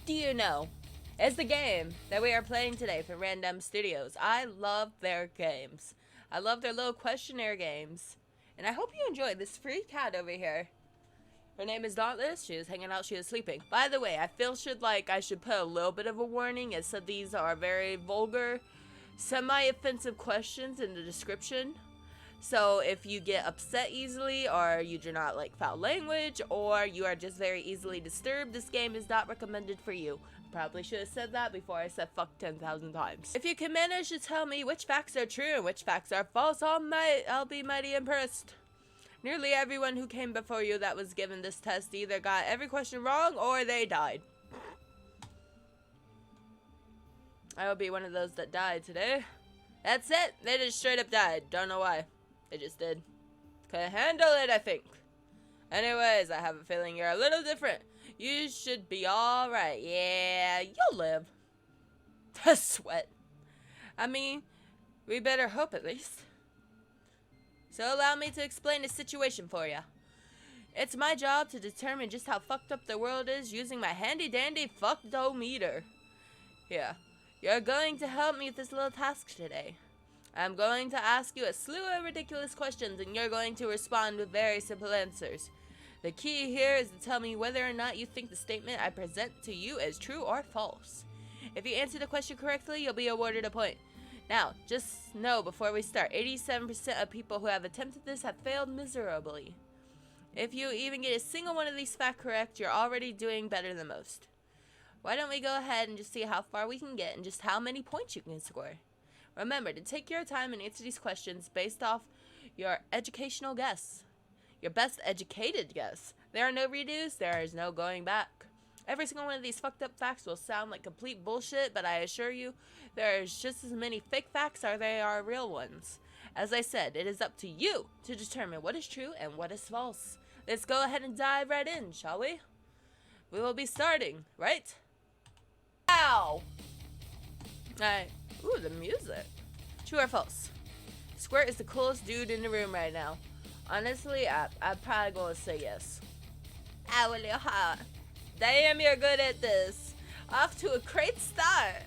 do you know is the game that we are playing today for Randumb Studios. I love their games. I love their little questionnaire games. And I hope you enjoy this free cat over here. Her name is Dauntless. She is hanging out. She is sleeping. By the way, I feel I should put a little bit of a warning. It said these are very vulgar, semi-offensive questions in the description. So if you get upset easily, or you do not like foul language, or you are just very easily disturbed, this game is not recommended for you. Probably should have said that before I said fuck 10,000 times. If you can manage to tell me which facts are true and which facts are false, I'll be mighty impressed. Nearly everyone who came before you that was given this test either got every question wrong or they died. I will be one of those that died today. That's it. They just straight up died. Don't know why. They just did. Couldn't handle it, I think. Anyways, I have a feeling you're a little different. You should be alright. Yeah, you'll live. Sweat. I mean, we better hope at least. So allow me to explain the situation for you. It's my job to determine just how fucked up the world is using my handy dandy fuckdometer. Yeah, you're going to help me with this little task today. I'm going to ask you a slew of ridiculous questions and you're going to respond with very simple answers. The key here is to tell me whether or not you think the statement I present to you is true or false. If you answer the question correctly, you'll be awarded a point. Now, just know before we start, 87% of people who have attempted this have failed miserably. If you even get a single one of these facts correct, you're already doing better than most. Why don't we go ahead and just see how far we can get and just how many points you can score. Remember to take your time and answer these questions based off your educational guess. Your best educated guess. There are no redos, there is no going back. Every single one of these fucked up facts will sound like complete bullshit, but I assure you, there is just as many fake facts as there are real ones. As I said, it is up to you to determine what is true and what is false. Let's go ahead and dive right in, shall we? We will be starting, right? Ow! Alright. Ooh, the music. True or false? Squirt is the coolest dude in the room right now. Honestly, I'm probably going to say yes. Ow, hot. Damn, you're good at this. Off to a great start.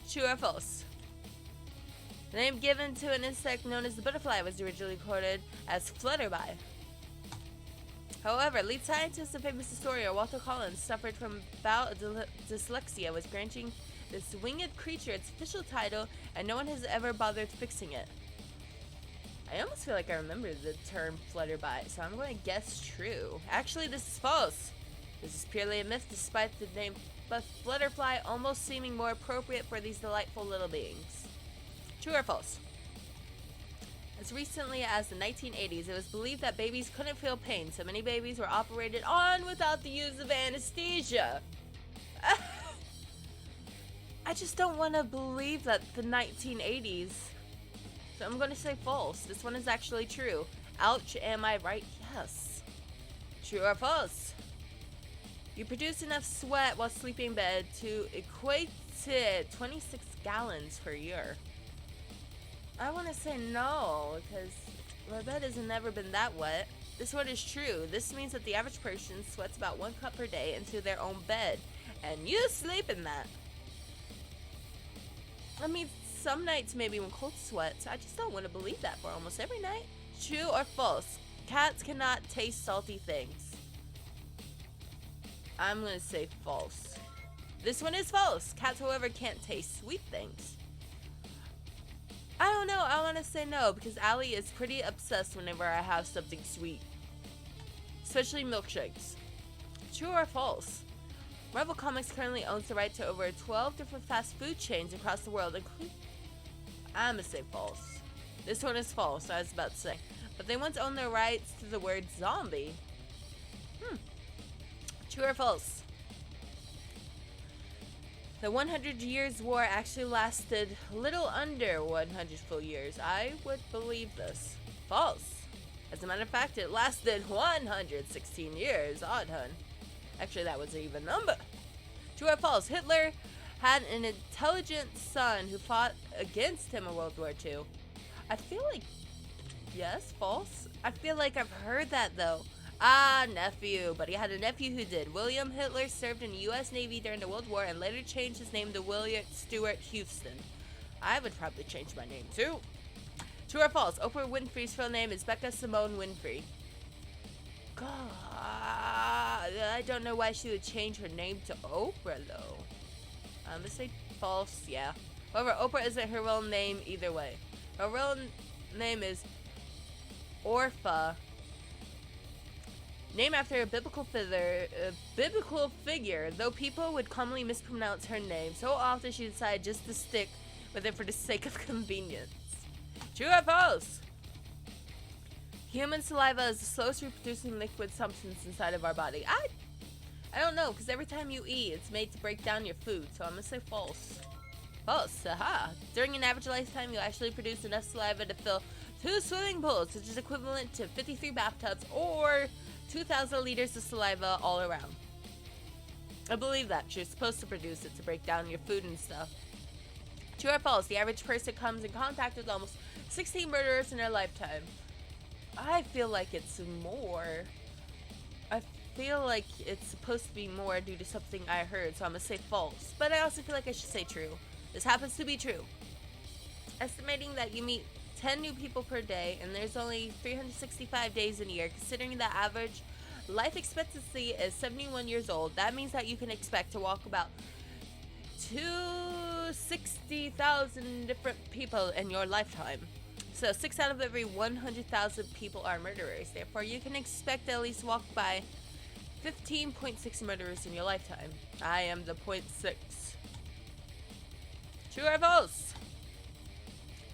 True or false? The name given to an insect known as the butterfly was originally quoted as flutterby. However, lead scientist and famous historian Walter Collins suffered from bout of dyslexia, was granting this winged creature its official title, and no one has ever bothered fixing it. I almost feel like I remember the term flutterby, so I'm going to guess true. Actually, this is false. This is purely a myth, despite the name Flutterfly almost seeming more appropriate for these delightful little beings. True or false? As recently as the 1980s, it was believed that babies couldn't feel pain, so many babies were operated on without the use of anesthesia. I just don't want to believe that the 1980s. So I'm going to say false. This one is actually true. Ouch, am I right? Yes. True or false? You produce enough sweat while sleeping in bed to equate to 26 gallons per year. I want to say no, because my bed has never been that wet. This one is true. This means that the average person sweats about 1 cup per day into their own bed, and you sleep in that. I mean, some nights maybe when cold sweats. I just don't want to believe that for almost every night. True or false? Cats cannot taste salty things. I'm going to say false. This one is false. Cats, however, can't taste sweet things. I don't know. I want to say no because Allie is pretty obsessed whenever I have something sweet. Especially milkshakes. True or false? Marvel Comics currently owns the right to over 12 different fast food chains across the world, including... I'm going to say false. This one is false, I was about to say. But they once owned the rights to the word zombie. True or false? The 100 Years' War actually lasted a little under 100 full years. I would believe this. False. As a matter of fact, it lasted 116 years. Odd, hun. Actually, that was an even number. True or false? Hitler had an intelligent son who fought against him in World War II. I feel like... Yes, false. I feel like I've heard that, though. Ah, nephew. But he had a nephew who did. William Hitler served in the U.S. Navy during the World War and later changed his name to William Stewart Houston. I would probably change my name too. True or false? Oprah Winfrey's real name is Becca Simone Winfrey. God, I don't know why she would change her name to Oprah though. I'm gonna say false, yeah. However, Oprah isn't her real name either way. Her real name is Orpha, named after a biblical figure, though people would commonly mispronounce her name. So often she decided just to stick with it for the sake of convenience. True or false? Human saliva is the slowest reproducing liquid substance inside of our body. I don't know, because every time you eat, it's made to break down your food, so I'm going to say false. False, aha. During an average lifetime, you actually produce enough saliva to fill 2 swimming pools, which is equivalent to 53 bathtubs or 2,000 liters of saliva all around. I believe that. You're supposed to produce it to break down your food and stuff. True or false? The average person comes in contact with almost 16 murderers in their lifetime. I feel like it's more. I feel like it's supposed to be more due to something I heard, so I'm going to say false. But I also feel like I should say true. This happens to be true. Estimating that you meet 10 new people per day, and there's only 365 days in a year, considering the average life expectancy is 71 years old. That means that you can expect to walk about 260,000 different people in your lifetime. So 6 out of every 100,000 people are murderers. Therefore, you can expect to at least walk by 15.6 murderers in your lifetime. I am the 0.6. True or false?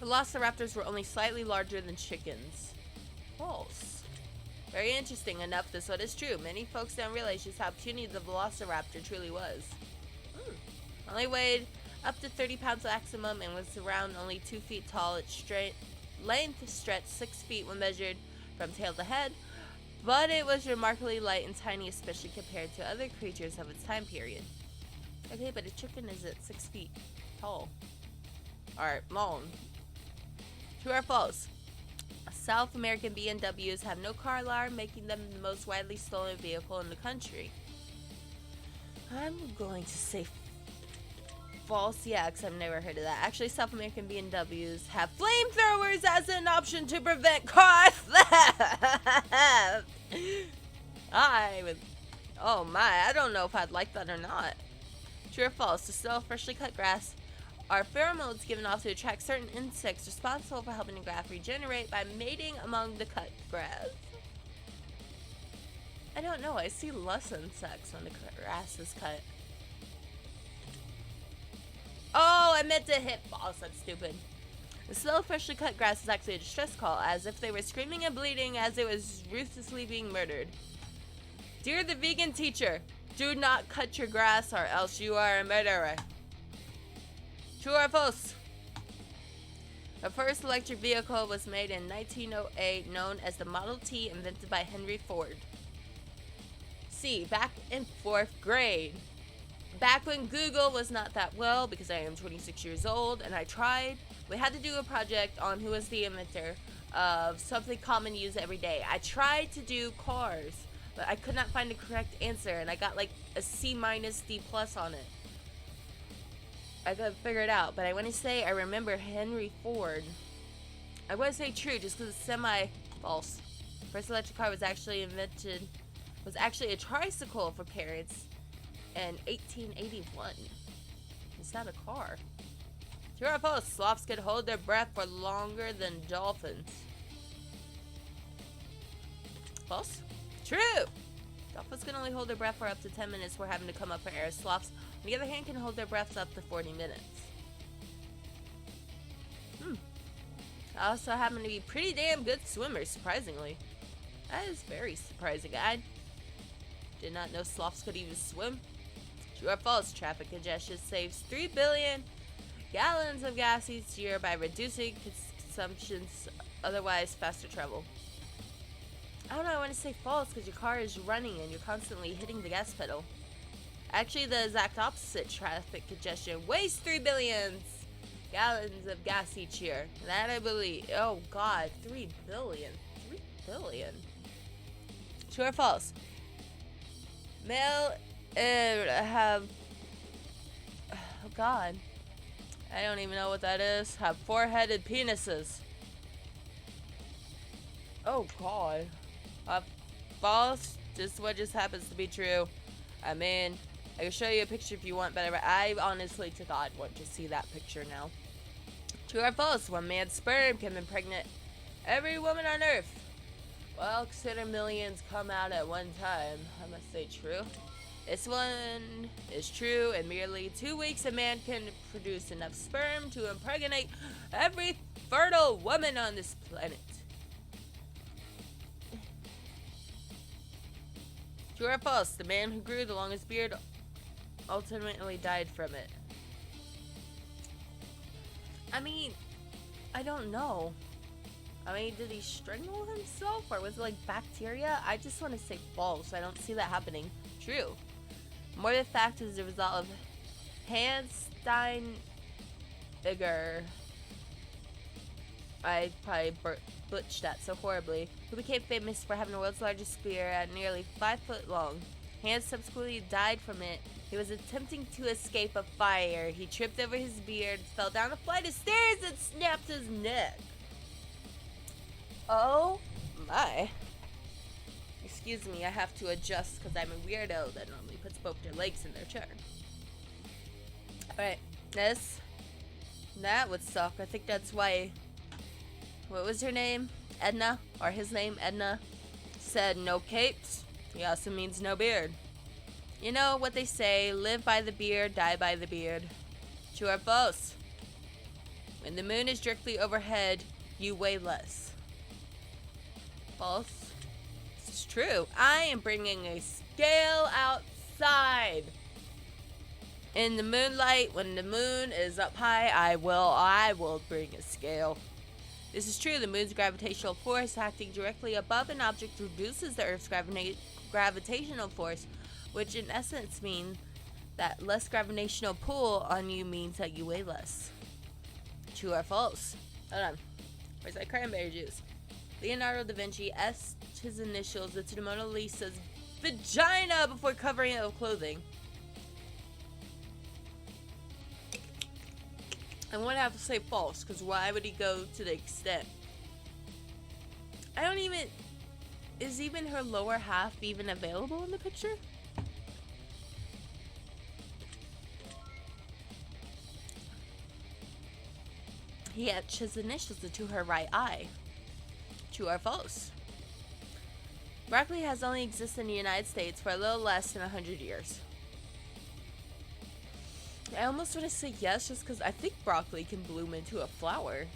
Velociraptors were only slightly larger than chickens. False. Very interesting enough, this one is true. Many folks don't realize just how puny the Velociraptor truly was. Only weighed up to 30 pounds maximum and was around only 2 feet tall. Its length stretched 6 feet when measured from tail to head, but it was remarkably light and tiny, especially compared to other creatures of its time period. Okay, but a chicken is at 6 feet tall. Or long. True or false? South American BMWs have no car alarm, making them the most widely stolen vehicle in the country. I'm going to say false, yeah, because I've never heard of that. Actually, South American BMWs have flamethrowers as an option to prevent car theft. Oh my, I don't know if I'd like that or not. True or false? To smell freshly cut grass are pheromones given off to attract certain insects responsible for helping the grass regenerate by mating among the cut grass. I don't know, I see less insects when the grass is cut. Oh, I meant to hit false. I'm stupid. The smell of freshly cut grass is actually a distress call, as if they were screaming and bleeding as it was ruthlessly being murdered. Dear the vegan teacher, do not cut your grass or else you are a murderer. True or false? The first electric vehicle was made in 1908, known as the Model T, invented by Henry Ford. C. Back in 4th grade. Back when Google was not that well, because I am 26 years old, and I tried. We had to do a project on who was the inventor of something common used every day. I tried to do cars, but I could not find the correct answer, and I got like a C- D+ on it. I couldn't figure it out, but I want to say I remember Henry Ford. I want to say true, just because it's semi-false. First electric car was actually a tricycle for parents in 1881. It's not a car. True or false? Sloths could hold their breath for longer than dolphins. False? True! Dolphins can only hold their breath for up to 10 minutes before having to come up for air. Sloths, on the other hand, can hold their breaths up to 40 minutes. I also happen to be pretty damn good swimmers, surprisingly. That is very surprising. I did not know sloths could even swim. True or false? Traffic congestion saves 3 billion gallons of gas each year by reducing consumption's otherwise faster travel. I don't know, I want to say false because your car is running and you're constantly hitting the gas pedal. Actually, the exact opposite. Traffic congestion wastes 3 billion gallons of gas each year. That I believe. Oh god, 3 billion. 3 billion. True or false? Male have... Oh god. I don't even know what that is. Have four-headed penises. Oh god. False? Just what just happens to be true. I mean, I can show you a picture if you want, but I honestly to God want to see that picture now. True or false? One man's sperm can impregnate every woman on earth. Well, consider millions come out at one time. I must say true. This one is true. In merely 2 weeks, a man can produce enough sperm to impregnate every fertile woman on this planet. True or false? The man who grew the longest beard ultimately died from it. I mean, I don't know. I mean, did he strangle himself or was it like bacteria? I just want to say false. I don't see that happening. True. More the fact is the result of Hans Steinegger. I probably butchered that so horribly. Who became famous for having the world's largest spear at nearly 5 foot long. Hans subsequently died from it. He was attempting to escape a fire. He tripped over his beard, fell down a flight of stairs, and snapped his neck. Oh my. Excuse me, I have to adjust because I'm a weirdo that normally puts both their legs in their chair. Alright, that would suck. I think that's why, what was her name? Edna, or his name, Edna, said no capes. He also means no beard. You know what they say, live by the beard, die by the beard. True or false? When the moon is directly overhead, you weigh less. False. This is true. I am bringing a scale outside. In the moonlight, when the moon is up high, I will bring a scale. This is true. The moon's gravitational force acting directly above an object reduces the Earth's gravitational force, which in essence means that less gravitational pull on you means that you weigh less. True or false? Hold on. Where's that cranberry juice? Leonardo da Vinci etched his initials into the Mona Lisa's vagina before covering it with clothing. I'm going to have to say false, because why would he go to the extent? I don't even... Is even her lower half even available in the picture? He etched his initials into her right eye. True or false? Broccoli has only existed in the United States for a little less than 100 years. I almost want to say yes just because I think broccoli can bloom into a flower.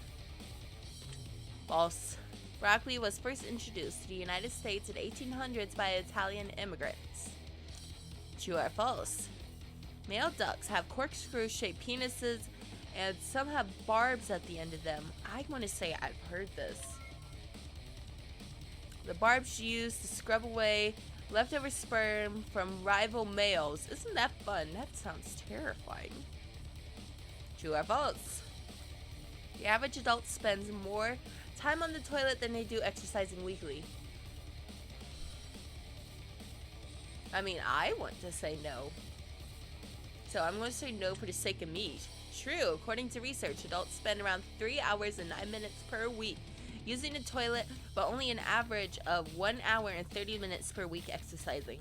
False. Broccoli was first introduced to the United States in the 1800s by Italian immigrants. True or false? Male ducks have corkscrew-shaped penises and some have barbs at the end of them. I want to say I've heard this. The barbs used to scrub away leftover sperm from rival males. Isn't that fun? That sounds terrifying. True or false? The average adult spends more time on the toilet than they do exercising weekly. I mean, I want to say no. So I'm going to say no for the sake of me. True. According to research, adults spend around 3 hours and 9 minutes per week using the toilet, but only an average of 1 hour and 30 minutes per week exercising.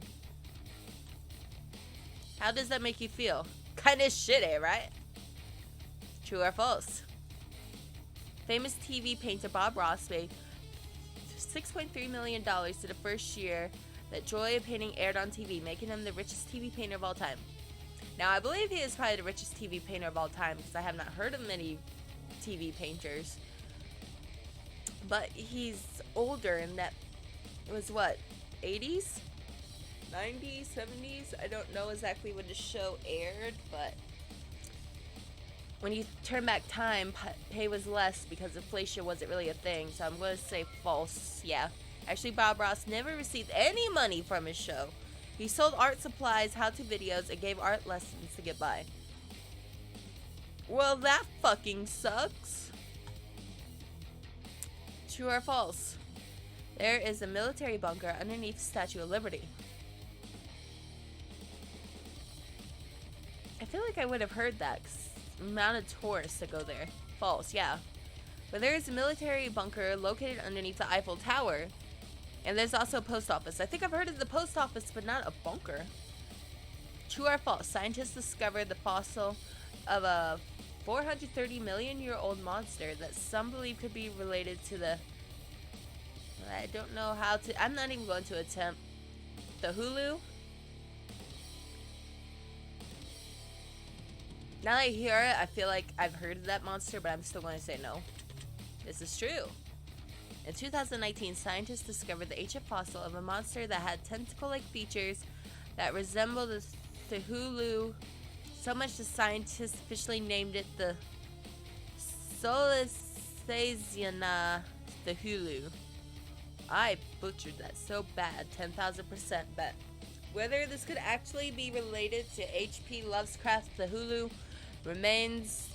How does that make you feel? Kinda shitty, right? True or false? Famous TV painter Bob Ross paid $6.3 million to the first year that Joy of Painting aired on TV, making him the richest TV painter of all time. Now, I believe he is probably the richest TV painter of all time because I have not heard of many TV painters. But he's older, and that was what, 80s? 90s? 70s? I don't know exactly when the show aired, but when you turn back time, pay was less because inflation wasn't really a thing, so I'm going to say false. Yeah. Actually, Bob Ross never received any money from his show. He sold art supplies, how-to videos, and gave art lessons to get by. Well, that fucking sucks. True or false? There is a military bunker underneath the Statue of Liberty. I feel like I would have heard that, 'cause amount of tourists that go there. False, yeah. But there is a military bunker located underneath the Eiffel Tower. And there's also a post office. I think I've heard of the post office, but not a bunker. True or false? Scientists discovered the fossil of a 430 million year old monster that some believe could be related to the... I don't know how to... I'm not even going to attempt. The Hulu? Now that I hear it, I feel like I've heard of that monster, but I'm still going to say no. This is true. In 2019, scientists discovered the ancient fossil of a monster that had tentacle-like features that resembled the Hulu, so much the scientists officially named it the Solicesiana the Hulu. I butchered that so bad, 10,000% bet. Whether this could actually be related to H.P. Lovecraft's The Hulu remains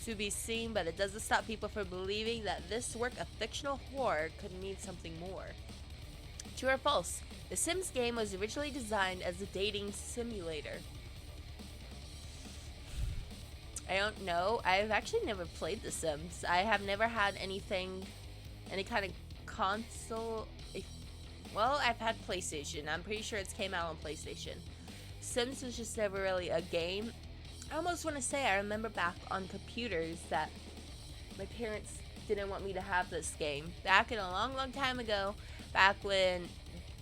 to be seen, but it doesn't stop people from believing that this work of fictional horror could mean something more. True or false? The Sims game was originally designed as a dating simulator. I don't know. I've actually never played The Sims. I have never had any kind of console. Well, I've had PlayStation. I'm pretty sure it's came out on PlayStation. Sims was just never really a game. I almost want to say I remember back on computers that my parents didn't want me to have this game. Back in a long, long time ago, back when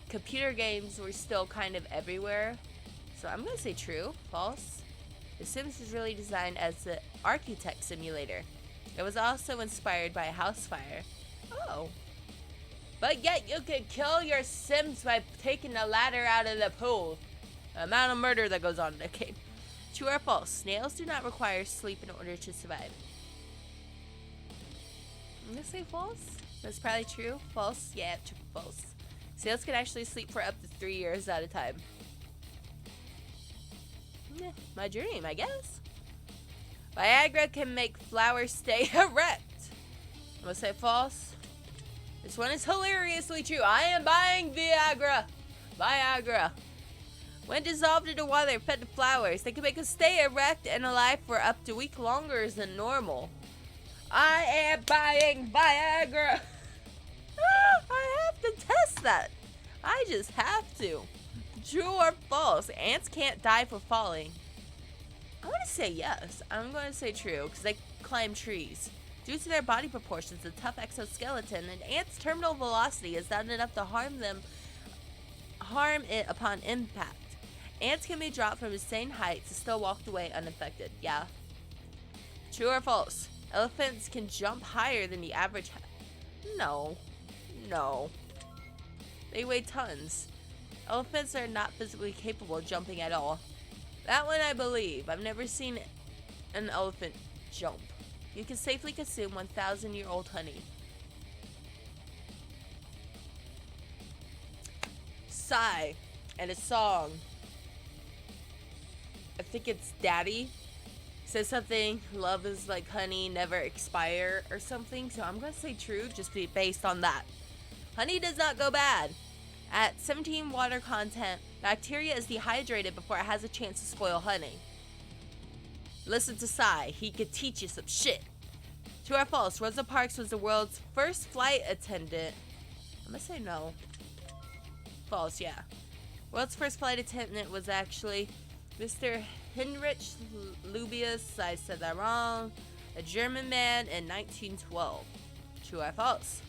computer games were still kind of everywhere. So I'm going to say true, false. The Sims was really designed as the architect simulator. It was also inspired by a house fire. Oh. But yet you could kill your Sims by taking the ladder out of the pool. The amount of murder that goes on in the game. True or false? Snails do not require sleep in order to survive. I'm gonna say false. That's probably true. False? Yeah, true. False. Snails can actually sleep for up to 3 years at a time. My dream, I guess. Viagra can make flowers stay erect. I'm gonna say false. This one is hilariously true. I am buying Viagra. Viagra. When dissolved into water fed to flowers, they can make them stay erect and alive for up to a week longer than normal. I am buying Viagra. I have to test that. I just have to. True or false? Ants can't die for falling. I want to say yes. I'm going to say true because they climb trees. Due to their body proportions and tough exoskeleton, an ant's terminal velocity is not enough to harm it upon impact. Ants can be dropped from insane heights and still walked away unaffected. Yeah. True or false? Elephants can jump higher than the average. No. No. They weigh tons. Elephants are not physically capable of jumping at all. That one I believe. I've never seen an elephant jump. You can safely consume 1,000-year-old honey. Sigh and a song. I think it's Daddy. Says something, love is like honey, never expire or something. So I'm going to say true just based on that. Honey does not go bad. At 17 water content, bacteria is dehydrated before it has a chance to spoil honey. Listen to Sai. He could teach you some shit. True or false? Rosa Parks was the world's first flight attendant. I'm gonna say no. False, yeah. World's first flight attendant was actually Mr. Heinrich Lubius. I said that wrong. A German man in 1912. True or false?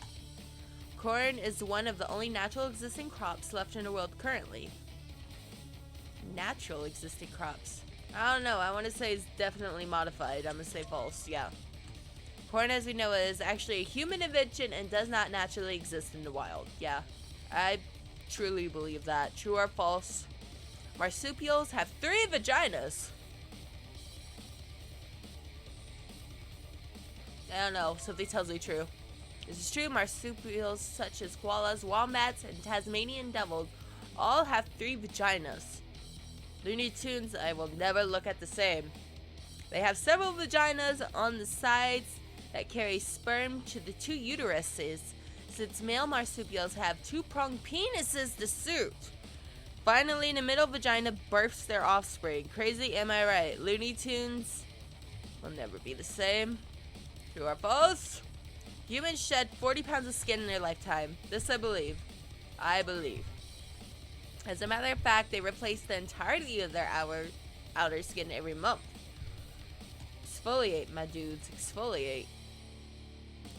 Corn is one of the only natural existing crops left in the world currently. Natural existing crops. I don't know. I want to say it's definitely modified. I'm going to say false. Yeah. Corn, as we know, is actually a human invention and does not naturally exist in the wild. Yeah. I truly believe that. True or false? Marsupials have 3 vaginas. I don't know. Something tells me true. This is true. Marsupials such as koalas, wombats, and Tasmanian devils all have 3 vaginas. Looney Tunes, I will never look at the same. They have several vaginas on the sides that carry sperm to the 2 uteruses. since male marsupials have two-pronged penises to suit. Finally, in the middle vagina births their offspring. Crazy, am I right? Looney Tunes will never be the same. True or false? Humans shed 40 pounds of skin in their lifetime. This I believe. I believe. As a matter of fact, they replace the entirety of their outer skin every month. Exfoliate, my dudes. Exfoliate.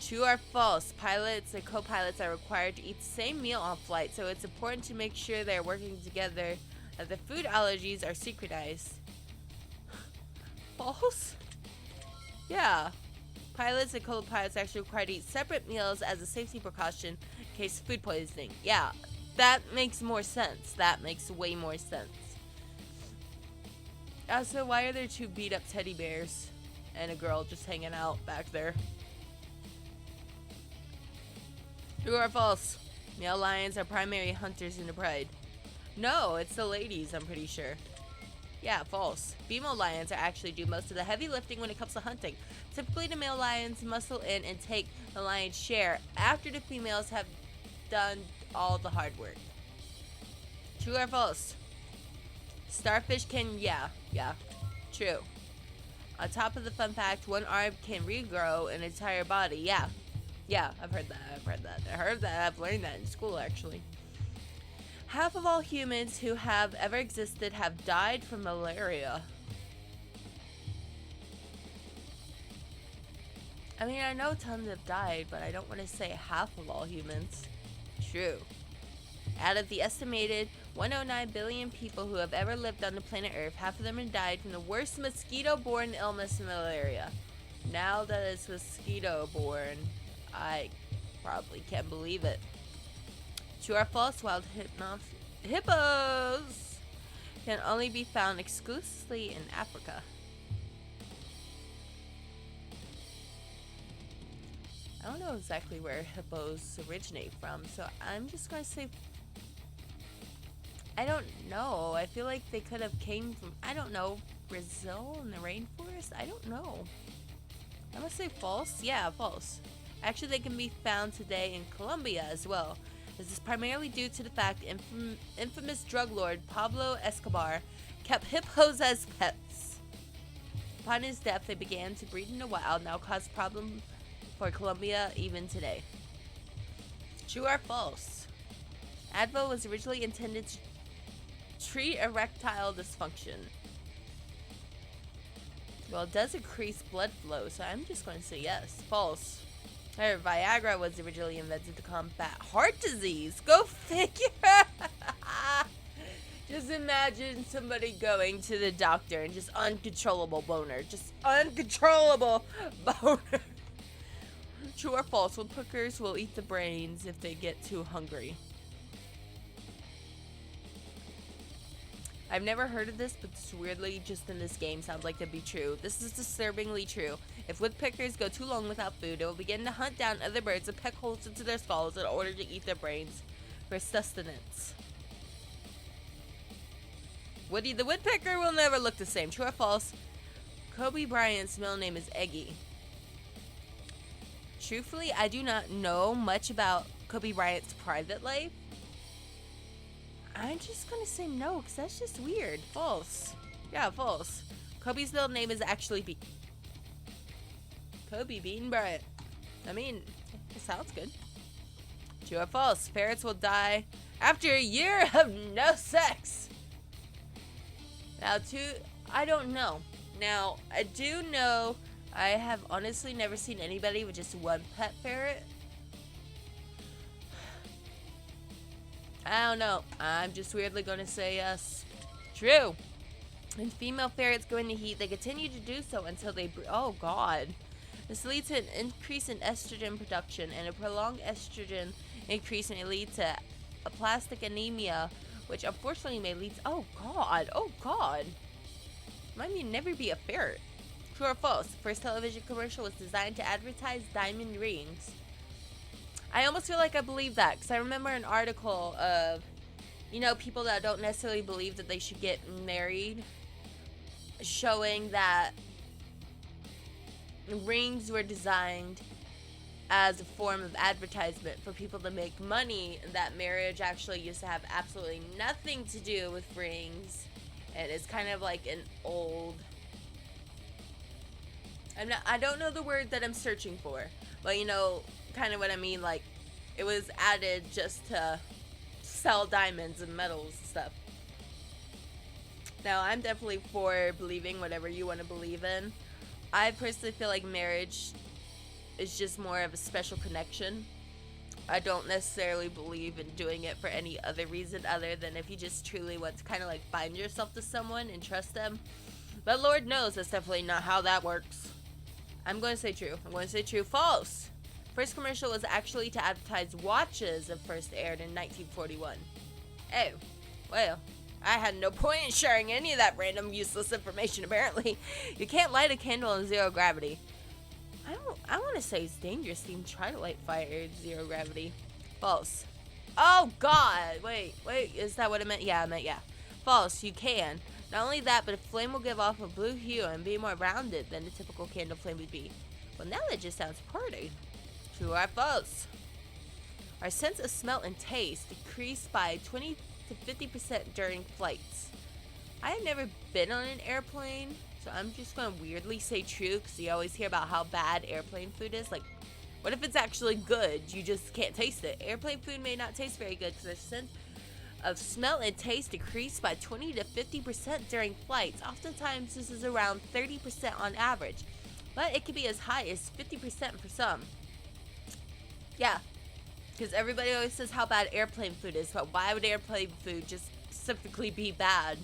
True or false? Pilots and co-pilots are required to eat the same meal on flight, so it's important to make sure they're working together, that the food allergies are synchronized. False? Yeah. Pilots and co-pilots are actually required to eat separate meals as a safety precaution in case of food poisoning. Yeah, that makes more sense. That makes way more sense. Also, why are there two beat-up teddy bears and a girl just hanging out back there? True or false? Male lions are primary hunters in the pride. No, it's the ladies, I'm pretty sure. Yeah, false. Female lions are actually do most of the heavy lifting when it comes to hunting. Typically, the male lions muscle in and take the lion's share after the females have done all the hard work. True or false? Starfish can, yeah, true. On top of the fun fact, one arm can regrow an entire body. Yeah, I've heard that. I've learned that in school, actually. Half of all humans who have ever existed have died from malaria. I mean, I know tons have died, but I don't want to say half of all humans. True. Out of the estimated 109 billion people who have ever lived on the planet Earth, half of them have died from the worst mosquito-borne illness, malaria. Now that it's mosquito-borne, I probably can't believe it. True or false? Wild hippos can only be found exclusively in Africa. I don't know exactly where hippos originate from, so I'm just going to say... I don't know. I feel like they could have came from, I don't know, Brazil in the rainforest? I don't know. I'm going to say false. Yeah, false. Actually, they can be found today in Colombia as well. This is primarily due to the fact infamous drug lord Pablo Escobar kept hippos as pets. Upon his death, they began to breed in the wild, now cause problems for Colombia even today. True or false? Advil was originally intended to treat erectile dysfunction. Well, it does increase blood flow, so I'm just going to say yes. False. Viagra was originally invented to combat heart disease. Go figure. Just imagine somebody going to the doctor and just uncontrollable boner. Just uncontrollable boner. True or false? Woodpeckers will eat the brains if they get too hungry. I've never heard of this, but this weirdly, just in this game, sounds like to be true. This is disturbingly true. If woodpeckers go too long without food, they will begin to hunt down other birds and peck holes into their skulls in order to eat their brains for sustenance. Woody the woodpecker will never look the same. True or false? Kobe Bryant's middle name is Eggy. Truthfully, I do not know much about Kobe Bryant's private life. I'm just gonna say no, because that's just weird. False. Yeah, false. Kobe's middle name is actually Kobe Bean Bryant. I mean, it sounds good. True or false? Parrots will die after a year of no sex. Now, I don't know. Now, I do know I have honestly never seen anybody with just one pet ferret. I don't know. I'm just weirdly going to say yes. True. When female ferrets go into heat, they continue to do so until they... Oh, God. This leads to an increase in estrogen production, and a prolonged estrogen increase may lead to aplastic anemia, which unfortunately may lead to... Oh, God. Oh, God. Might mean never be a ferret. True or false? The first television commercial was designed to advertise diamond rings. I almost feel like I believe that, because I remember an article of, you know, people that don't necessarily believe that they should get married, showing that rings were designed as a form of advertisement for people to make money, that marriage actually used to have absolutely nothing to do with rings, and it's kind of like an old, I don't know the word that I'm searching for, but you know kind of what I mean, like it was added just to sell diamonds and metals and stuff. Now, I'm definitely for believing whatever you want to believe in. I personally feel like marriage is just more of a special connection. I don't necessarily believe in doing it for any other reason other than if you just truly want to kind of like bind yourself to someone and trust them. But Lord knows that's definitely not how that works. I'm going to say true. I'm going to say true. False. First commercial was actually to advertise watches that first aired in 1941. Oh, well, I had no point in sharing any of that random useless information apparently. You can't light a candle in zero gravity. I want to say it's dangerous to even try to light fire in zero gravity. False. Oh god, wait, is that what it meant? Yeah, I meant yeah. False, you can. Not only that, but a flame will give off a blue hue and be more rounded than a typical candle flame would be. Well, now that just sounds pretty. True or false? Our sense of smell and taste decreased by 20 to 50% during flights. I have never been on an airplane, so I'm just going to weirdly say true because you always hear about how bad airplane food is. Like, what if it's actually good? You just can't taste it. Airplane food may not taste very good because our sense of smell and taste decreased by 20 to 50% during flights. Oftentimes, this is around 30% on average, but it can be as high as 50% for some. Yeah, because everybody always says how bad airplane food is, but why would airplane food just specifically be bad?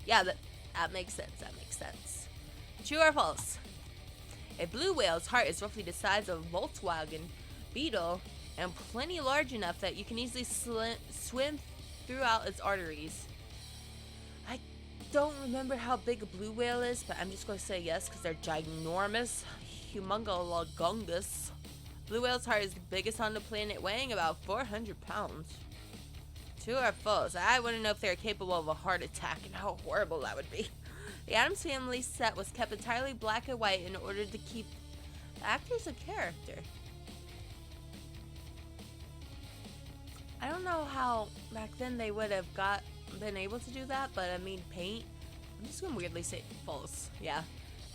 Yeah, that makes sense. That makes sense. True or false? A blue whale's heart is roughly the size of a Volkswagen Beetle and plenty large enough that you can easily swim throughout its arteries. I don't remember how big a blue whale is, but I'm just going to say yes because they're ginormous, humongous. Blue whale's heart is the biggest on the planet, weighing about 400 pounds. True or false? I want to know if they're capable of a heart attack and how horrible that would be. The Addams Family set was kept entirely black and white in order to keep the actors a character. I don't know how back then they would have been able to do that, but I mean paint. I'm just going to weirdly say false. Yeah.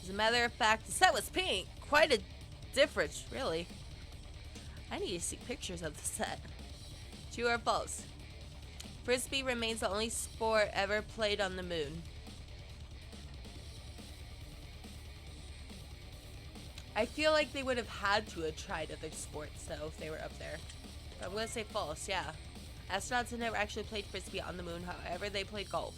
As a matter of fact, the set was pink. Quite a difference, really. I need to see pictures of the set. True or false? Frisbee remains the only sport ever played on the moon. I feel like they would have had to have tried other sports, though, if they were up there. But I'm going to say false, yeah. Astronauts have never actually played Frisbee on the moon, however, they played golf.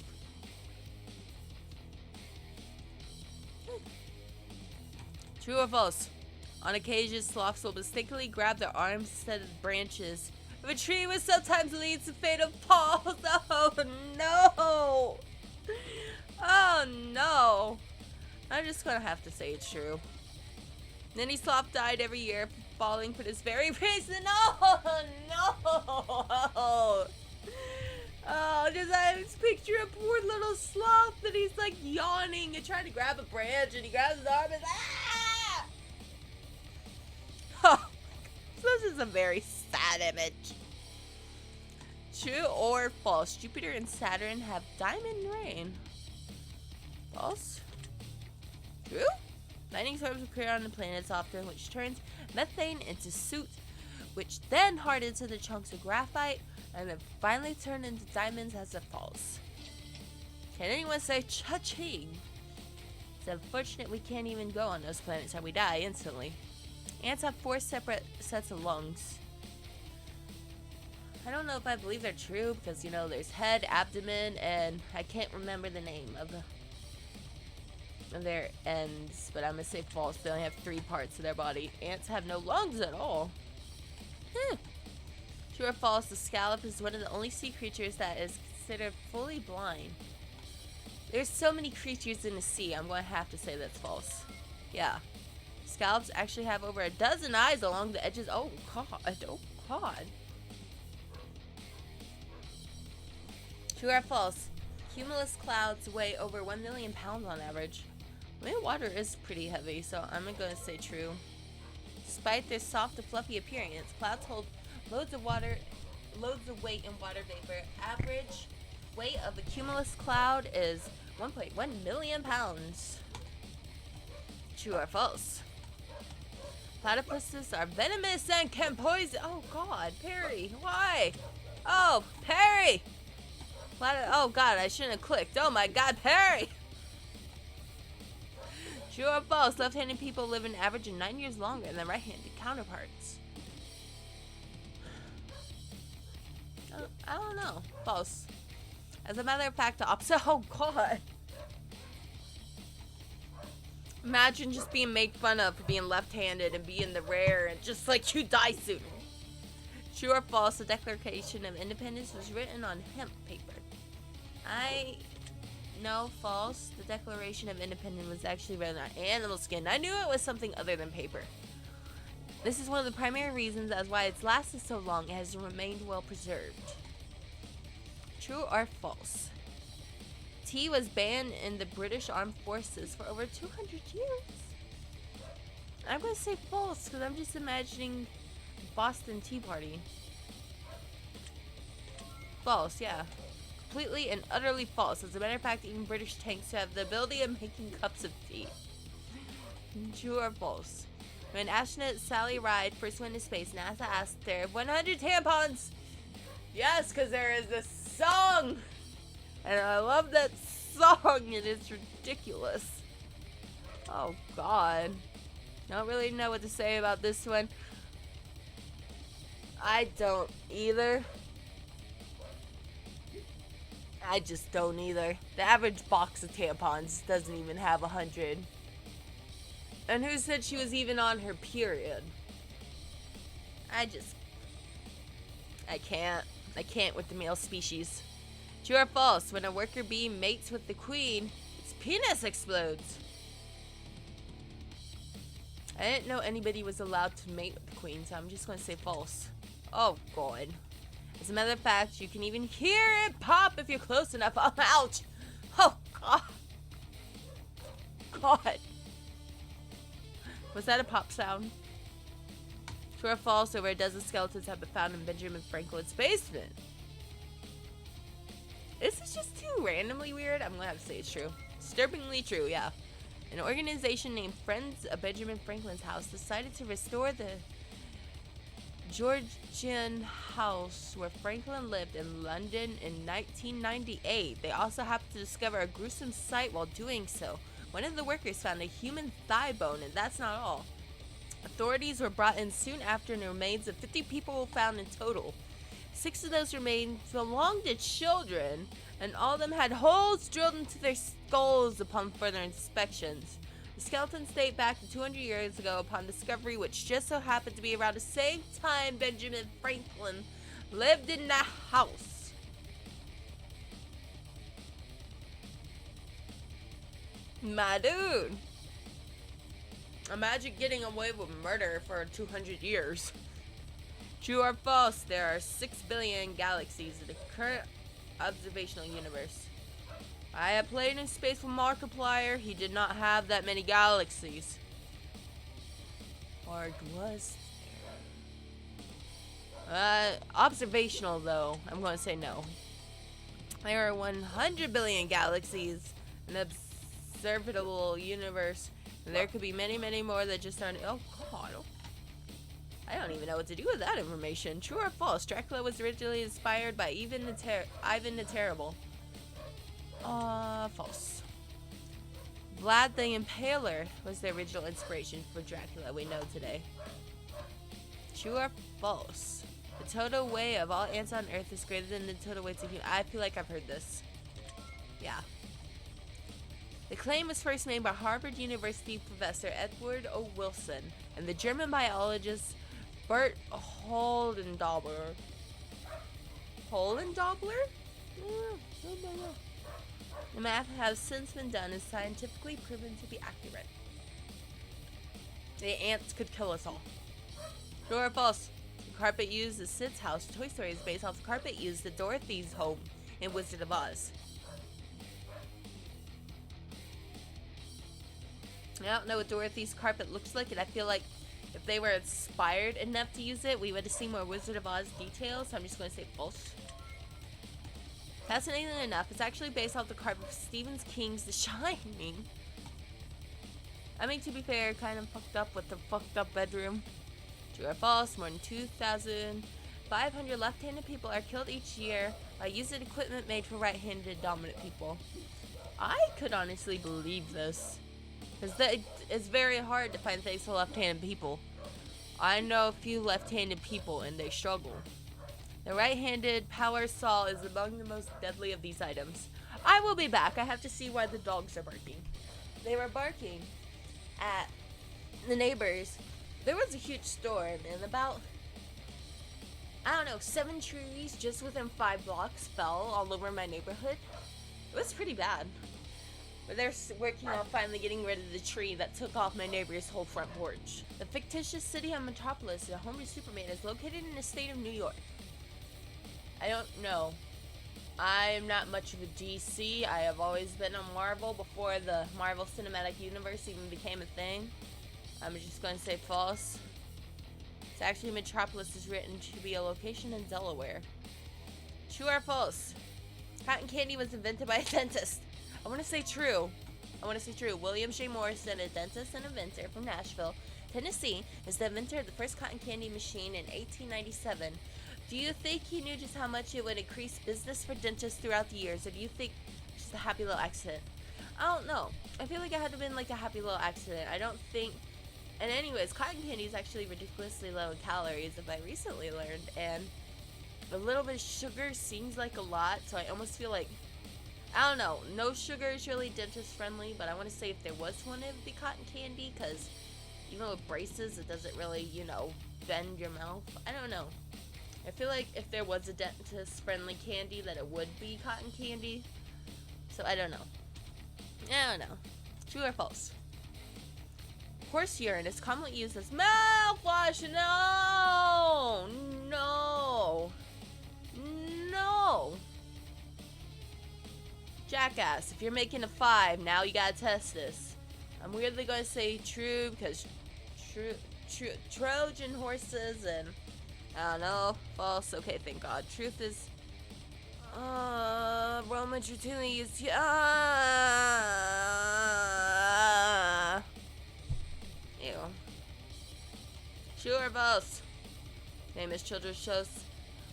True or false? On occasion, sloths will mistakenly grab their arms instead of branches of a tree, which sometimes leads to fatal falls. Oh no! Oh no! I'm just gonna have to say it's true. Many sloth died every year, falling for this very reason. Oh no! Oh, just I just picture a poor little sloth that he's like yawning and trying to grab a branch, and he grabs his arm and ah! Oh, this is a very sad image. True or false? Jupiter and Saturn have diamond rain. False? True? Lightning storms occur on the planets often, which turns methane into soot, which then hardens into chunks of graphite, and then finally turn into diamonds as it falls. Can anyone say cha-ching? It's unfortunate we can't even go on those planets and we die instantly. Ants have 4 separate sets of lungs. I don't know if I believe they're true because, you know, there's head, abdomen, and I can't remember the name of their ends, but I'm going to say false. They only have 3 parts of their body. Ants have no lungs at all. True or false? The scallop is one of the only sea creatures that is considered fully blind. There's so many creatures in the sea, I'm going to have to say that's false. Yeah. Scallops actually have over a dozen eyes along the edges. Oh god. Oh god. True or false? Cumulus clouds weigh over 1 million pounds on average. I mean, water is pretty heavy, so I'm going to say true. Despite their soft and fluffy appearance, clouds hold loads of weight in water vapor. Average weight of a cumulus cloud is 1.1 million pounds. True or false? Platypuses are venomous and can poison. Oh God, Perry, why? Oh, Perry! Oh God, I shouldn't have clicked. Oh my God, Perry! True or false? Left-handed people live an average of 9 years longer than right-handed counterparts. I don't know. False. As a matter of fact, the opposite. Oh God. Imagine just being made fun of for being left-handed and being the rare and just like you die soon. True or false? The Declaration of Independence was written on hemp paper. No, false. The Declaration of Independence was actually written on animal skin. I knew it was something other than paper. This is one of the primary reasons as why it's lasted so long. It has remained well preserved. True or false? Tea was banned in the British Armed Forces for over 200 years. I'm going to say false because I'm just imagining Boston Tea Party. False, yeah. Completely and utterly false. As a matter of fact, even British tanks have the ability of making cups of tea. True or false? When astronaut Sally Ride first went to space, NASA asked her 100 tampons. Yes, because there is this song. And I love that song. It is ridiculous. Oh, God. I don't really know what to say about this one. I don't either. I just don't either. The average box of tampons doesn't even have 100. And who said she was even on her period? I can't. I can't with the male species. True or false? When a worker bee mates with the queen, its penis explodes. I didn't know anybody was allowed to mate with the queen, so I'm just going to say false. Oh, God. As a matter of fact, you can even hear it pop if you're close enough. Oh, ouch! Oh, God. God. Was that a pop sound? True or false? Over a dozen skeletons have been found in Benjamin Franklin's basement. This is just too randomly weird. I'm gonna have to say it's true. Disturbingly true, yeah. An organization named Friends of Benjamin Franklin's House decided to restore the Georgian house where Franklin lived in London in 1998. They also happened to discover a gruesome sight while doing so. One of the workers found a human thigh bone, and that's not all. Authorities were brought in soon after, and the remains of 50 people were found in total. 6 of those remains belonged to children, and all of them had holes drilled into their skulls upon further inspections. The skeletons date back to 200 years ago upon discovery, which just so happened to be around the same time Benjamin Franklin lived in the house. My dude. Imagine getting away with murder for 200 years. True or false? There are 6 billion galaxies in the current observational universe. I have played in space with Markiplier. He did not have that many galaxies. Or was there? Observational though. I'm going to say no. There are 100 billion galaxies in the observable universe. And there could be many, many more that just aren't. Oh God. I don't even know what to do with that information. True or false? Dracula was originally inspired by Ivan the Terrible. False. Vlad the Impaler was the original inspiration for Dracula we know today. True or false? The total weight of all ants on Earth is greater than the total weights of humans. I feel like I've heard this. Yeah. The claim was first made by Harvard University professor Edward O. Wilson and the German biologist Bert Hollendobler. Hollendobler? The math has since been done and scientifically proven to be accurate. The ants could kill us all. True or false? The carpet used at Sid's house, Toy Story, is based off the carpet used at Dorothy's home in Wizard of Oz. I don't know what Dorothy's carpet looks like, and I feel like if they were inspired enough to use it, we would have seen more Wizard of Oz details, so I'm just going to say false. Fascinating enough, it's actually based off the card of Stephen King's The Shining. I mean, to be fair, kind of fucked up with the fucked up bedroom. True or false, more than 2,500 left-handed people are killed each year by using equipment made for right-handed dominant people. I could honestly believe this. Because it's very hard to find things for left-handed people. I know a few left-handed people and they struggle. The right-handed power saw is among the most deadly of these items. I will be back. I have to see why the dogs are barking. They were barking at the neighbors. There was a huge storm and about, I don't know, 7 trees just within 5 blocks fell all over my neighborhood. It was pretty bad. But they're working on finally getting rid of the tree that took off my neighbor's whole front porch. The fictitious city of Metropolis, the home of Superman, is located in the state of New York. I don't know. I'm not much of a DC. I have always been on Marvel before the Marvel Cinematic Universe even became a thing. I'm just going to say false. It's actually Metropolis is written to be a location in Delaware. True or false? Cotton candy was invented by a dentist. I want to say true. William J. Morrison, a dentist and inventor from Nashville, Tennessee, is the inventor of the first cotton candy machine in 1897. Do you think he knew just how much it would increase business for dentists throughout the years, or do you think it's just a happy little accident? I don't know. I feel like it had to have been like a happy little accident. I don't think... And anyways, cotton candy is actually ridiculously low in calories, if I recently learned, and a little bit of sugar seems like a lot, so I almost feel like... I don't know. No sugar is really dentist friendly, but I want to say if there was one, it would be cotton candy, because even with braces, it doesn't really, you know, bend your mouth. I don't know. I feel like if there was a dentist friendly candy, that it would be cotton candy. So I don't know. I don't know. True or false? Horse urine is commonly used as mouthwash. No! No! No! Jackass, if you're making a 5, now you gotta test this. I'm weirdly gonna say true because Trojan horses and I don't know. False. Okay, thank God. Truth is Romans routinely used ew. True or false? Famous children's shows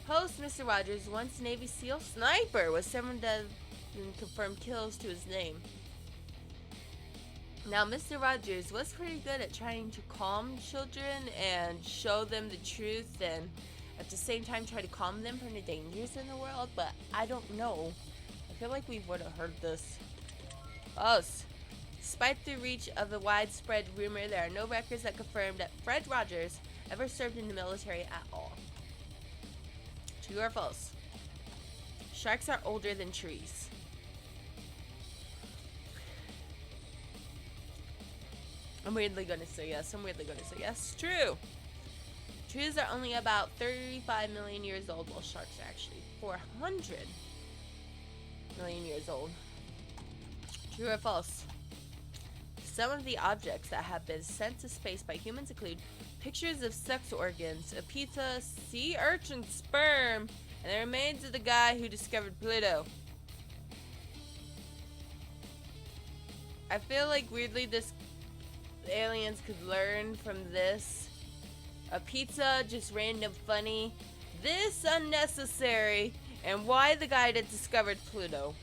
host Mr. Rogers, once Navy SEAL sniper, was 7 dead and confirmed kills to his name. Now, Mr. Rogers was pretty good at trying to calm children and show them the truth and at the same time try to calm them from the dangers in the world, but I don't know. I feel like we would have heard this. False. Despite the reach of the widespread rumor, there are no records that confirm that Fred Rogers ever served in the military at all. True or false? Sharks are older than trees. I'm weirdly gonna say yes. True. Trees are only about 35 million years old, while sharks are actually 400 million years old. True or false? Some of the objects that have been sent to space by humans include pictures of sex organs, a pizza, sea urchin sperm, and the remains of the guy who discovered Pluto. I feel like weirdly this aliens could learn from this. A pizza, just random funny. This unnecessary. And why the guy that discovered Pluto?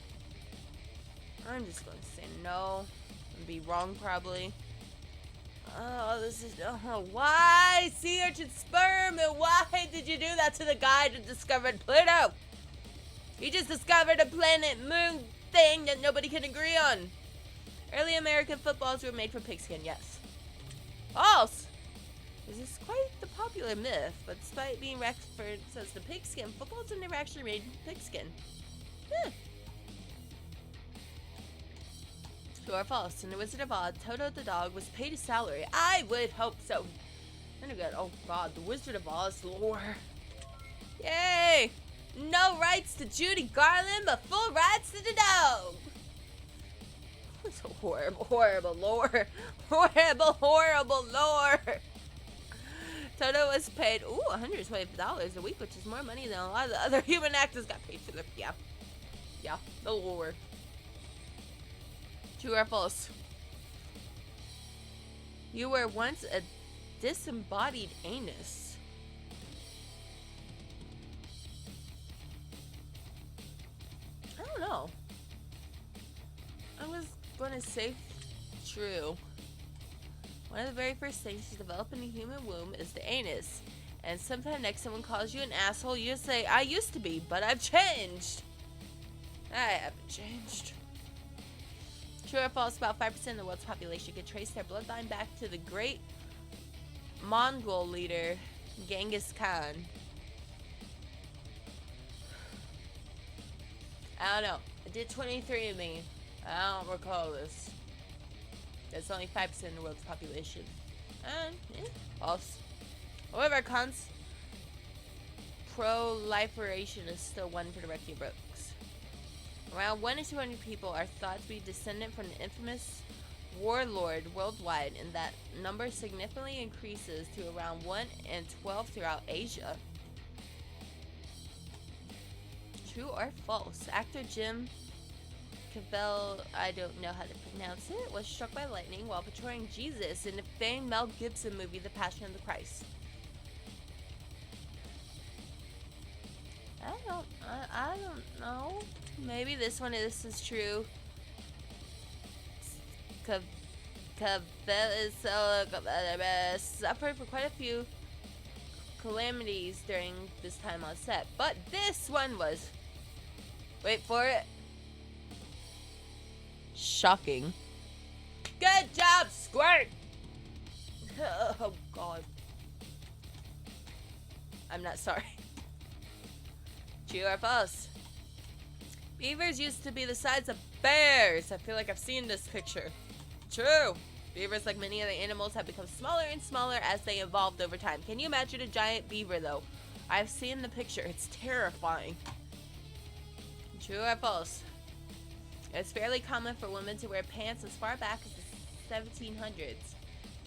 I'm just going to say no. And be wrong probably. Oh, this is... Oh, why? Sea urchin sperm? And why did you do that to the guy that discovered Pluto? He just discovered a planet moon thing that nobody can agree on. Early American footballs were made from pigskin, yes. False! This is quite the popular myth, but despite being referenced as the pigskin, footballs are never actually made from pigskin. True or false? In The Wizard of Oz, Toto the dog was paid a salary. I would hope so. And again, oh god, The Wizard of Oz lore. Yay! No rights to Judy Garland, but full rights to the dog. It's a horrible, horrible lore. Horrible, horrible lore. Toto was paid, ooh, $120 a week, which is more money than a lot of the other human actors got paid for their, yeah, the lore. True or false? You were once a disembodied anus. I don't know. I was gonna say true. One of the very first things to develop in a human womb is the anus. And sometime next someone calls you an asshole, you say, I used to be, but I've changed. I haven't changed. True or false, about 5% of the world's population could trace their bloodline back to the great Mongol leader, Genghis Khan. I don't know. I did 23andMe. I don't recall this. That's only 5% of the world's population. False. However, proliferation is still one for the rest of your books. Around 1 in 200 people are thought to be descendant from the infamous warlord worldwide, and that number significantly increases to around 1 in 12 throughout Asia. True or false? Actor Jim Cavell, I don't know how to pronounce it, was struck by lightning while portraying Jesus in the famed Mel Gibson movie The Passion of the Christ. I don't know. Maybe this is true. Cavell is suffered for quite a few calamities during this time on set, but this one was, wait for it, shocking. Good job, Squirt! Oh, God. I'm not sorry. True or false? Beavers used to be the size of bears. I feel like I've seen this picture. True. Beavers, like many other animals, have become smaller and smaller as they evolved over time. Can you imagine a giant beaver, though? I've seen the picture. It's terrifying. True or false? It's fairly common for women to wear pants as far back as the 1700s.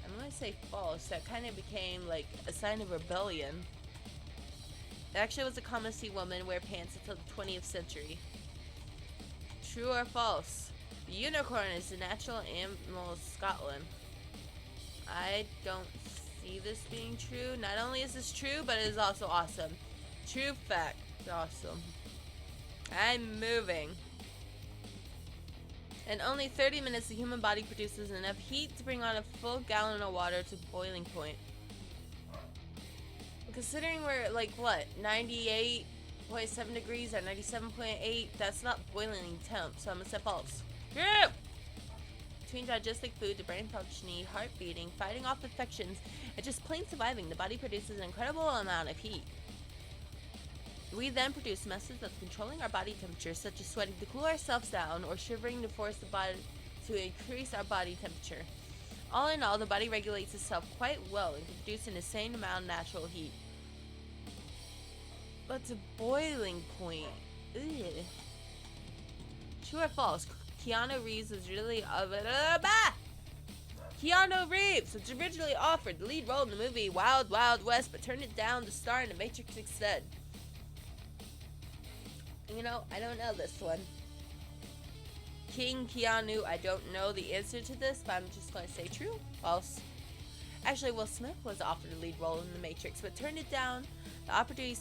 I'm going to say false. That kind of became like a sign of rebellion. It actually was common to see women wear pants until the 20th century. True or false? The unicorn is the natural animal of Scotland. I don't see this being true. Not only is this true, but it is also awesome. True fact. Awesome. I'm moving. In only 30 minutes, the human body produces enough heat to bring on a full gallon of water to boiling point. Considering we're like, what, 98.7 degrees or 97.8, that's not boiling temp, so I'm gonna say false. Yeah! Between digesting food, the brain functioning, heart beating, fighting off infections, and just plain surviving, the body produces an incredible amount of heat. We then produce methods of controlling our body temperature, such as sweating to cool ourselves down or shivering to force the body to increase our body temperature. All in all, the body regulates itself quite well and can produce an insane amount of natural heat. But to boiling point. Ugh. True or false? Keanu Reeves was originally offered the lead role in the movie Wild Wild West, but turned it down to star in The Matrix instead. You know, I don't know this one. King Keanu, I don't know the answer to this, but I'm just going to say true, false. Actually, Will Smith was offered a lead role in The Matrix, but turned it down. The opportunity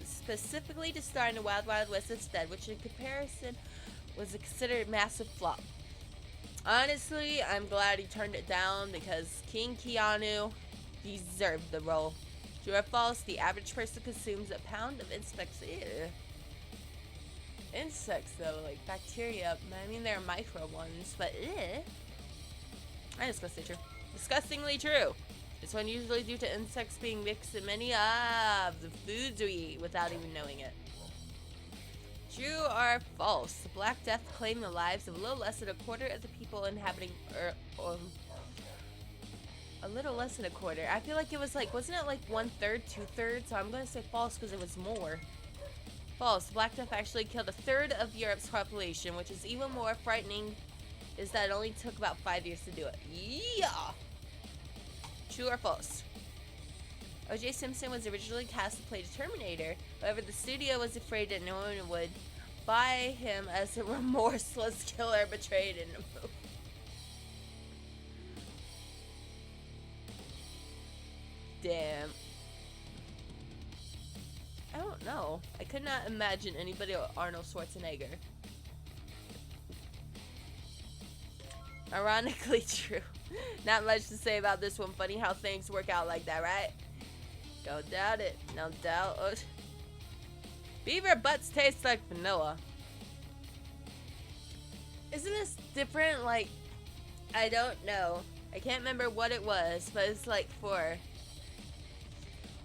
specifically to star in the Wild Wild West instead, which in comparison was a considered massive flop. Honestly, I'm glad he turned it down because King Keanu deserved the role. True or false? The average person consumes a pound of insects. Ew. Insects, though, like bacteria. I mean, they're micro ones, but I'm just gonna say true. Disgustingly true. This one usually due to insects being mixed in many of the foods we eat without even knowing it. True or false? The Black Death claimed the lives of a little less than a quarter of the people inhabiting a little less than a quarter. I feel like it was like, wasn't it like 1/3, 2/3? So I'm gonna say false because it was more. False. The Black Death actually killed a third of Europe's population, which is even more frightening is that it only took about 5 years to do it. Yeah! True or false? O.J. Simpson was originally cast to play the Terminator. However, the studio was afraid that no one would buy him as a remorseless killer betrayed in the movie. Damn. I don't know. I could not imagine anybody with Arnold Schwarzenegger. Ironically true. Not much to say about this one. Funny how things work out like that, right? Don't doubt it. No doubt. Oh. Beaver butts taste like vanilla. Isn't this different? Like, I don't know. I can't remember what it was, but it's like for...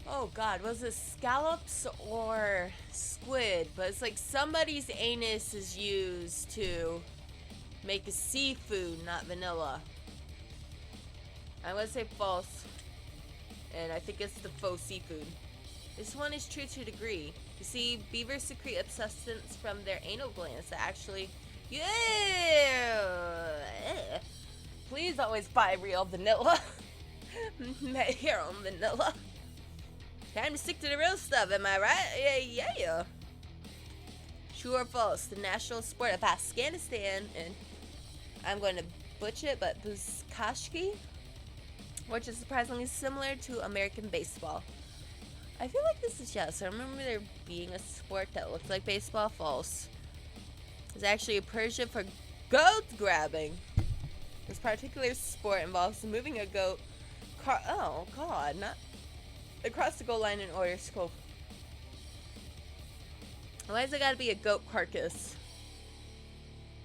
Oh god, was it scallops or squid? But it's like somebody's anus is used to make a seafood, not vanilla. I'm gonna say false. And I think it's the faux seafood. This one is true to a degree. You see, beavers secrete a substance from their anal glands that actually... Yeah! Please always buy real vanilla. Your own vanilla. Time to stick to the real stuff, am I right? Yeah. True or false? The national sport of Afghanistan, and I'm going to butcher it, but Buzkashki, which is surprisingly similar to American baseball. I feel like this is yes. I remember there being a sport that looked like baseball. False. It's actually a Persian for goat grabbing. This particular sport involves moving a goat. Oh God, not across the goal line in order to score. Why has it gotta be a goat carcass?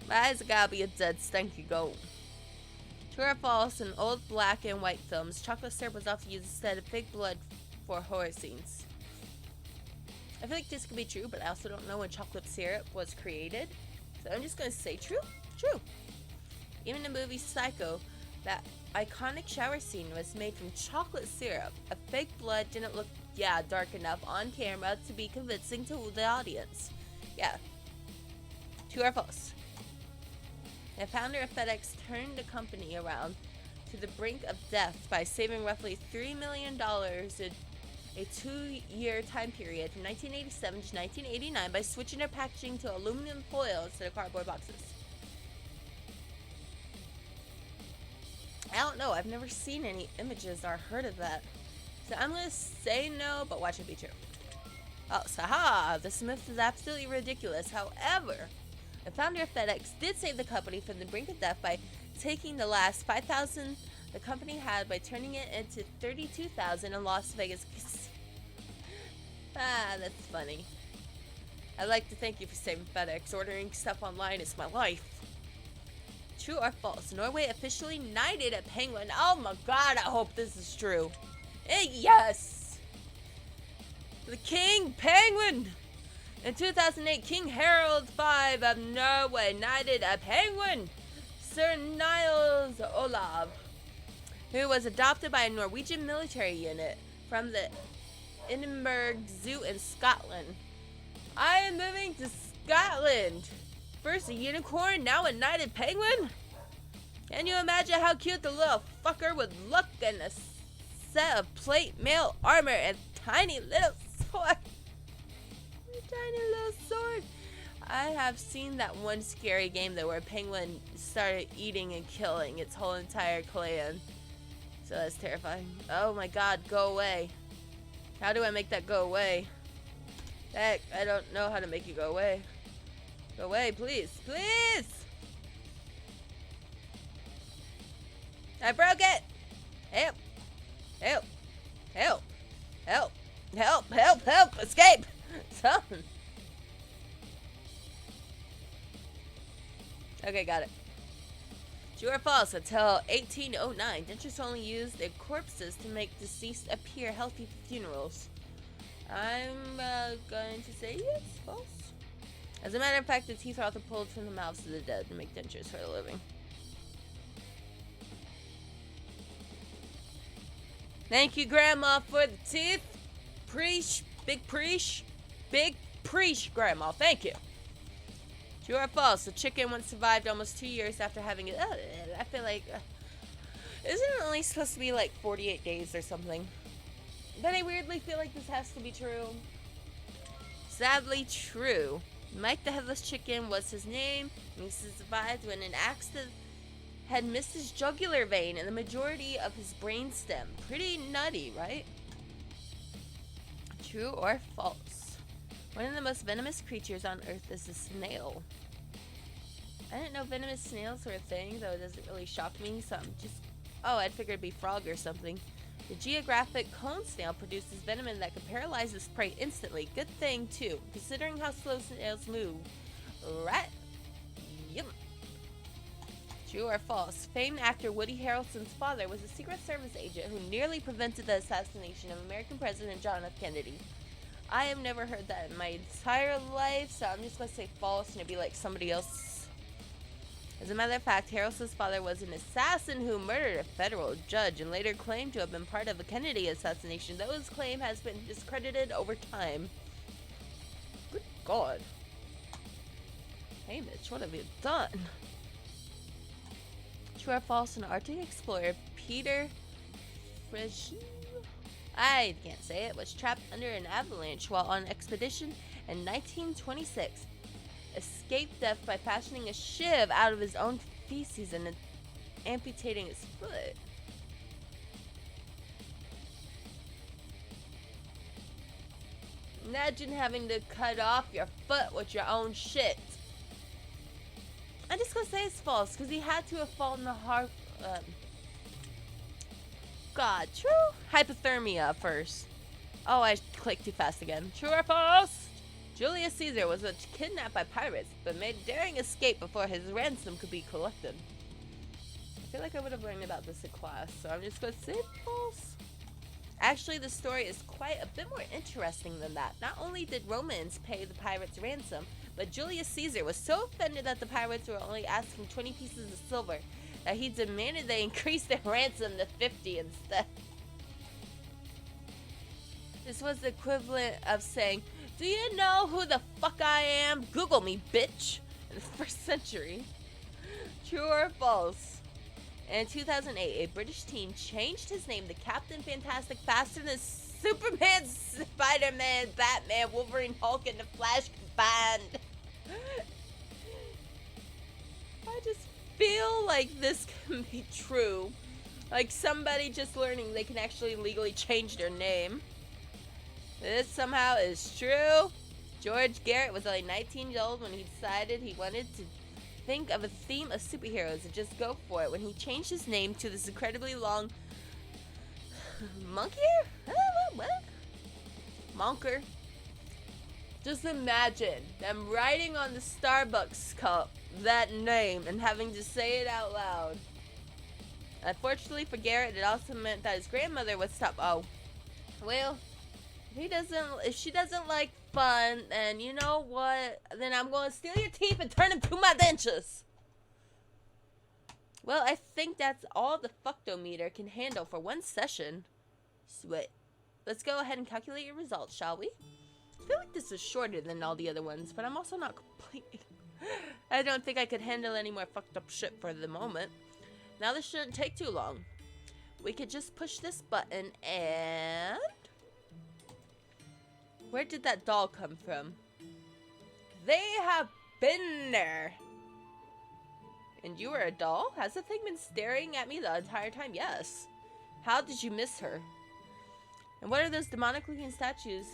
Why has it gotta be a dead, stinky goat? True or false, in old black and white films, chocolate syrup was often used instead of pig blood for horror scenes. I feel like this could be true, but I also don't know when chocolate syrup was created. So I'm just gonna say true. True. Even in the movie Psycho, that iconic shower scene was made from chocolate syrup. A fake blood didn't look, dark enough on camera to be convincing to the audience. Yeah. True or false? The founder of FedEx turned the company around to the brink of death by saving roughly $3 million in a 2-year time period from 1987 to 1989 by switching their packaging to aluminum foil instead of cardboard boxes. I don't know. I've never seen any images or heard of that. So I'm going to say no, but watch it be true. Oh, so this myth is absolutely ridiculous. However, the founder of FedEx did save the company from the brink of death by taking the last 5,000 the company had by turning it into 32,000 in Las Vegas. That's funny. I'd like to thank you for saving FedEx. Ordering stuff online is my life. True or false? Norway officially knighted a penguin. Oh my god, I hope this is true. Yes! The King Penguin! In 2008, King Harald V of Norway knighted a penguin, Sir Niels Olav, who was adopted by a Norwegian military unit from the Edinburgh Zoo in Scotland. I am moving to Scotland. First a unicorn, now a knighted penguin? Can you imagine how cute the little fucker would look in a set of plate mail armor and tiny little sword? A tiny little sword. I have seen that one scary game though where a penguin started eating and killing its whole entire clan. So that's terrifying. Oh my god, go away. How do I make that go away? Heck, I don't know how to make you go away. Go away, please. Please! I broke it! Help! Help! Help! Help! Help! Help! Help! Escape! Something. Okay, got it. True or false? Until 1809, dentists only used their corpses to make deceased appear healthy for funerals. I'm going to say yes, false. As a matter of fact, the teeth are often pulled from the mouths of the dead to make dentures for a living. Thank you, Grandma, for the teeth. Preach. Big preach. Big preach, Grandma. Thank you. True or false? The chicken once survived almost 2 years after having it. I feel like... isn't it only supposed to be like 48 days or something? But I weirdly feel like this has to be true. Sadly true. Mike the Headless Chicken was his name, and he survived when an accident had missed his jugular vein and the majority of his brainstem. Pretty nutty, right? True or false? One of the most venomous creatures on Earth is a snail. I didn't know venomous snails were a thing, though it doesn't really shock me, so I'm just... Oh, I'd figured it'd be frog or something. The geographic cone snail produces venom that can paralyze its prey instantly. Good thing, too, considering how slow snails move. Right? Yep. True or false? Famed actor Woody Harrelson's father was a Secret Service agent who nearly prevented the assassination of American President John F. Kennedy. I have never heard that in my entire life, so I'm just going to say false, and it'd be like somebody else. As a matter of fact, Harrelson's father was an assassin who murdered a federal judge and later claimed to have been part of a Kennedy assassination, though his claim has been discredited over time. Good God. Hey, Mitch, what have you done? True or false? An Arctic explorer, Peter Frege, I can't say it, was trapped under an avalanche while on an expedition in 1926. Escaped death by fashioning a shiv out of his own feces and amputating his foot. Imagine having to cut off your foot with your own shit. I'm just gonna say it's false, because he had to have fallen the hard... God, true? Hypothermia first. Oh, I clicked too fast again. True or false? Julius Caesar was kidnapped by pirates, but made a daring escape before his ransom could be collected. I feel like I would have learned about this in class, so I'm just going to say false. Actually, the story is quite a bit more interesting than that. Not only did Romans pay the pirates ransom, but Julius Caesar was so offended that the pirates were only asking 20 pieces of silver that he demanded they increase their ransom to 50 instead. This was the equivalent of saying, "Do you know who the fuck I am? Google me, bitch," in the first century. True or false? In 2008, a British teen changed his name to Captain Fantastic faster than Superman, Spider-Man, Batman, Wolverine, Hulk, and the Flash combined. I just feel like this can be true. Like somebody just learning they can actually legally change their name. This somehow is true. George Garrett was only 19 years old when he decided he wanted to think of a theme of superheroes and just go for it when he changed his name to this incredibly long monkey? What? Monker. Just imagine them writing on the Starbucks cup that name and having to say it out loud. Unfortunately for Garrett, it also meant that his grandmother would stop. Oh, well, if she doesn't like fun, then you know what? Then I'm going to steal your teeth and turn them to my dentures. Well, I think that's all the fuctometer can handle for one session. Sweet. Let's go ahead and calculate your results, shall we? I feel like this is shorter than all the other ones, but I'm also not complaining. I don't think I could handle any more fucked up shit for the moment. Now this shouldn't take too long. We could just push this button and... Where did that doll come from? They have been there. And you were a doll? Has the thing been staring at me the entire time? Yes. How did you miss her? And what are those demonic-looking statues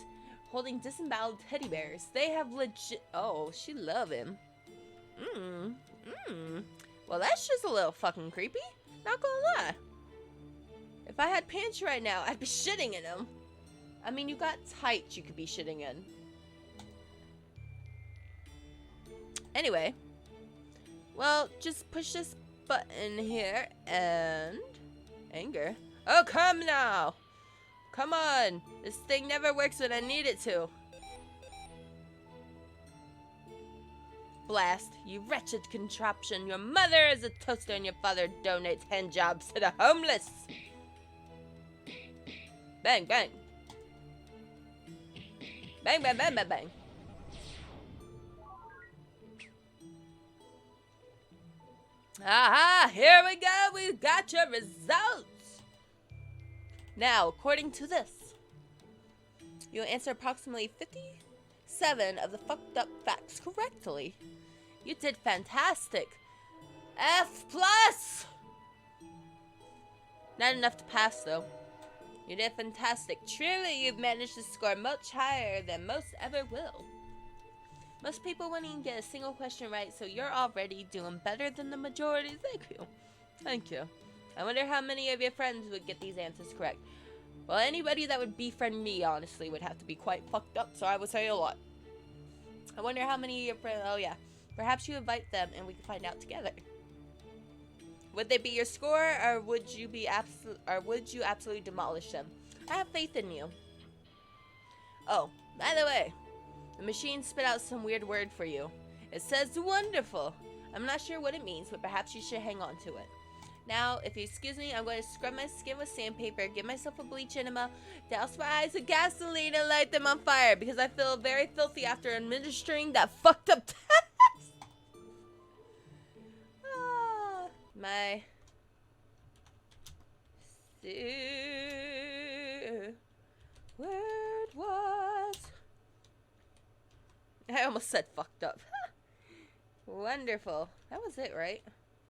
holding disemboweled teddy bears? They have legit... Oh, she love him. Well, that's just a little fucking creepy. Not gonna lie. If I had pants right now, I'd be shitting in them. I mean, you got tights you could be shitting in. Anyway. Well, just push this button here and... Anger. Oh, come now! Come on! This thing never works when I need it to. Blast, you wretched contraption. Your mother is a toaster and your father donates hand jobs to the homeless. Bang, bang. Bang, bang, bang, bang, bang. Aha, here we go. We got your results. Now, according to this, You answered approximately 57 of the fucked up facts correctly. You did fantastic. F+! Not enough to pass, though. You did fantastic. Truly, you've managed to score much higher than most ever will. Most people won't even get a single question right, so you're already doing better than the majority. Thank you. Thank you. I wonder how many of your friends would get these answers correct. Well, anybody that would befriend me, honestly, would have to be quite fucked up, so I would say a lot. I wonder how many of your friends... Oh, yeah. Perhaps you invite them and we can find out together. Would they be your score, or would you absolutely demolish them? I have faith in you. Oh, by the way, the machine spit out some weird word for you. It says wonderful. I'm not sure what it means, but perhaps you should hang on to it. Now, if you excuse me, I'm going to scrub my skin with sandpaper, give myself a bleach enema, douse my eyes with gasoline, and light them on fire, because I feel very filthy after administering that fucked up test. My word was... I almost said fucked up. Wonderful. That was it, right?